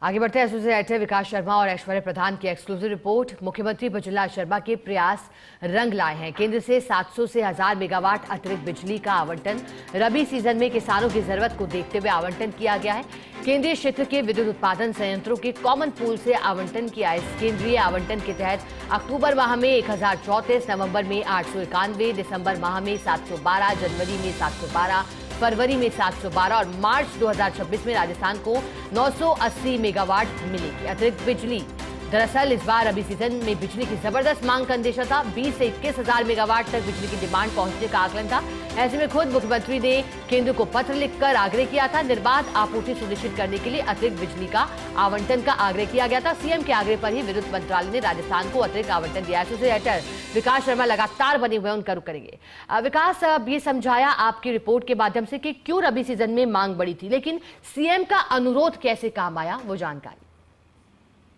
आगे बढ़ते हैं। एसोसिएटेड एडिटर विकास शर्मा और ऐश्वर्य प्रधान की एक्सक्लूसिव रिपोर्ट। मुख्यमंत्री भजनलाल शर्मा के प्रयास रंग लाए हैं। केंद्र से 700 से 1000 मेगावाट अतिरिक्त बिजली का आवंटन रबी सीजन में किसानों की जरूरत को देखते हुए आवंटन किया गया है। केंद्रीय क्षेत्र के विद्युत उत्पादन संयंत्रों के कॉमन पूल से आवंटन किया। इस केंद्रीय आवंटन के तहत अक्टूबर माह में 1034, नवंबर में 891, दिसंबर माह में 712, जनवरी में 712, फरवरी में 712 और मार्च 2026 में राजस्थान को 980 मेगावाट मिलेगी अतिरिक्त बिजली। दरअसल इस बार रबी सीजन में बिजली की जबरदस्त मांग का अंदेशा था। 20 से 21 हजार मेगावाट तक बिजली की डिमांड पहुंचने का आकलन था। ऐसे में खुद मुख्यमंत्री ने केंद्र को पत्र लिखकर आग्रह किया था। निर्बाध आपूर्ति सुनिश्चित करने के लिए अतिरिक्त बिजली का आवंटन का आग्रह किया गया था। सीएम के आग्रह पर ही विद्युत मंत्रालय ने राजस्थान को अतिरिक्त आवंटन दिया। एसोसिएटेड एडिटर विकास शर्मा लगातार बने हुए उनका रुख करेंगे। विकास, अब ये समझाया आपकी रिपोर्ट के माध्यम से कि क्यों रबी सीजन में मांग बढ़ी थी, लेकिन सीएम का अनुरोध कैसे काम आया, वो जानकारी।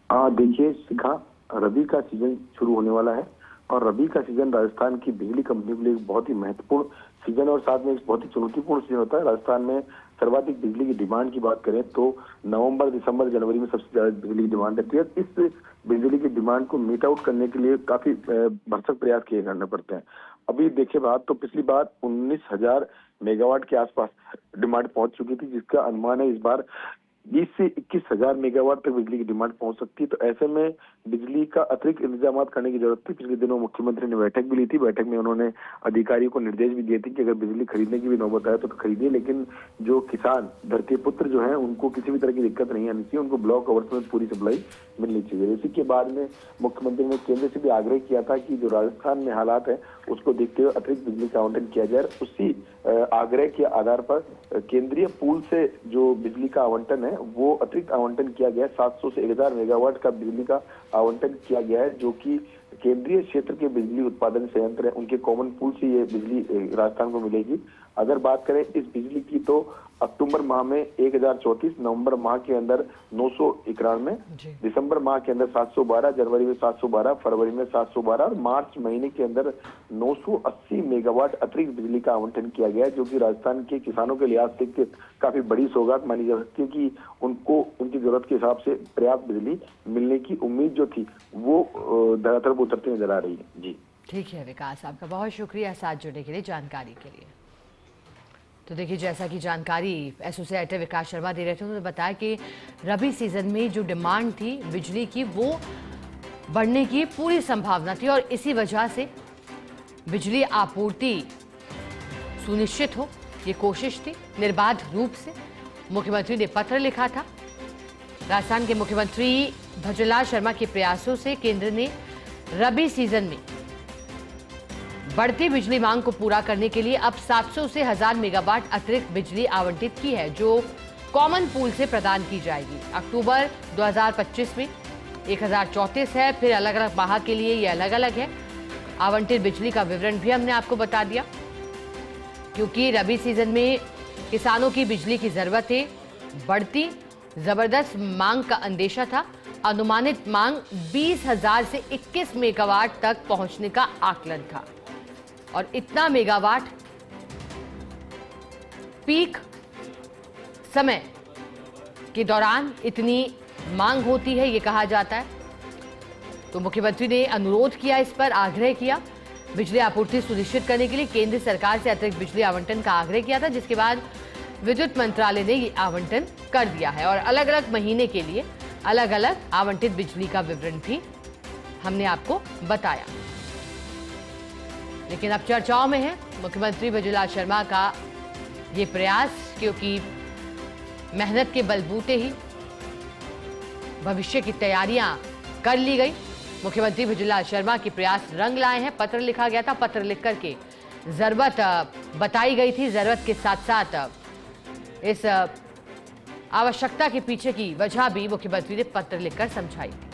देखिए शिखा, रबी का सीजन शुरू होने वाला है और रबी का सीजन राजस्थान की बिजली कंपनी के लिए एक बहुत ही महत्वपूर्ण सीजन और साथ में एक बहुत ही चुनौतीपूर्ण सीजन होता है। राजस्थान में सर्वाधिक बिजली की डिमांड की बात करें तो नवंबर, दिसंबर, जनवरी में सबसे ज्यादा बिजली की डिमांड रहती है। इस बिजली की डिमांड को मीट आउट करने के लिए काफी भरसक प्रयास किए करने पड़ते हैं। अभी देखिए बात तो पिछली बार 19,000 मेगावाट के आसपास डिमांड पहुंच चुकी थी, जिसका अनुमान है इस बार 20 से 21,000 मेगावाट तक बिजली की डिमांड पहुंच सकती है। तो ऐसे में बिजली का अतिरिक्त इंतजाम करने की जरूरत थी। पिछले दिनों मुख्यमंत्री ने बैठक भी ली थी। बैठक में उन्होंने अधिकारियों को निर्देश भी दिए थे कि अगर बिजली खरीदने की भी नौबत आए तो खरीदिए, लेकिन जो किसान धरती पुत्र जो है उनको किसी भी तरह की दिक्कत नहीं आनी चाहिए, उनको ब्लॉक आवर्स में पूरी सप्लाई मिलनी चाहिए। इसी के बाद में मुख्यमंत्री ने केंद्र से भी आग्रह किया था कि जो राजस्थान में हालात है उसको देखते हुए अतिरिक्त बिजली का आवंटन किया जाए। उसी आग्रह के आधार पर केंद्रीय पूल से जो बिजली का आवंटन है वो अतिरिक्त आवंटन किया गया है। 700 से 1000 मेगावाट का बिजली का आवंटन किया गया है, जो कि केंद्रीय क्षेत्र के बिजली उत्पादन संयंत्र है, उनके कॉमन पूल से ये बिजली राजस्थान को मिलेगी। अगर बात करें इस बिजली की तो अक्टूबर माह में 1034, नवंबर माह के अंदर 991, दिसंबर माह के अंदर 712, जनवरी में 712, फरवरी में 712 और मार्च महीने के अंदर 980 मेगावाट अतिरिक्त बिजली का आवंटन किया गया है, जो कि राजस्थान के किसानों के लिहाज से काफी बड़ी सौगात मानी जा सकती है कि उनको उनकी जरूरत के हिसाब से पर्याप्त बिजली मिलने की उम्मीद जो थी वो धरातल पर उतरती नजर आ रही है। जी ठीक है विकास, आपका बहुत शुक्रिया साथ जुड़ने के लिए, जानकारी के लिए। तो देखिए, जैसा कि जानकारी एसोसिएटेड एडिटर विकास शर्मा दे रहे थे, उन्होंने बताया कि रबी सीजन में जो डिमांड थी बिजली की वो बढ़ने की पूरी संभावना थी और इसी वजह से बिजली आपूर्ति सुनिश्चित हो, ये कोशिश थी। निर्बाध रूप से मुख्यमंत्री ने पत्र लिखा था। राजस्थान के मुख्यमंत्री भजनलाल शर्मा के प्रयासों से केंद्र ने रबी सीजन में बढ़ती बिजली मांग को पूरा करने के लिए अब 700 से 1000 मेगावाट अतिरिक्त बिजली आवंटित की है, जो कॉमन पूल से प्रदान की जाएगी। अक्टूबर 2025 में 1034 है, फिर अलग अलग माह के लिए ये अलग अलग है। आवंटित बिजली का विवरण भी हमने आपको बता दिया, क्योंकि रबी सीजन में किसानों की बिजली की जरूरतें बढ़ती, जबरदस्त मांग का अंदेशा था। अनुमानित मांग 20,000 से 21 मेगावाट तक पहुंचने का आकलन था और इतना मेगावाट पीक समय के दौरान इतनी मांग होती है, ये कहा जाता है। तो मुख्यमंत्री ने अनुरोध किया, इस पर आग्रह किया, बिजली आपूर्ति सुनिश्चित करने के लिए केंद्र सरकार से अतिरिक्त बिजली आवंटन का आग्रह किया था, जिसके बाद विद्युत मंत्रालय ने ये आवंटन कर दिया है और अलग अलग महीने के लिए अलग अलग आवंटित बिजली का विवरण भी हमने आपको बताया। लेकिन अब चर्चाओं में है मुख्यमंत्री भजनलाल शर्मा का ये प्रयास, क्योंकि मेहनत के बलबूते ही भविष्य की तैयारियां कर ली गई। मुख्यमंत्री भजनलाल शर्मा के प्रयास रंग लाए हैं। पत्र लिखा गया था, पत्र लिख करके जरूरत बताई गई थी। जरूरत के साथ साथ इस आवश्यकता के पीछे की वजह भी मुख्यमंत्री ने पत्र लिखकर समझाई थी।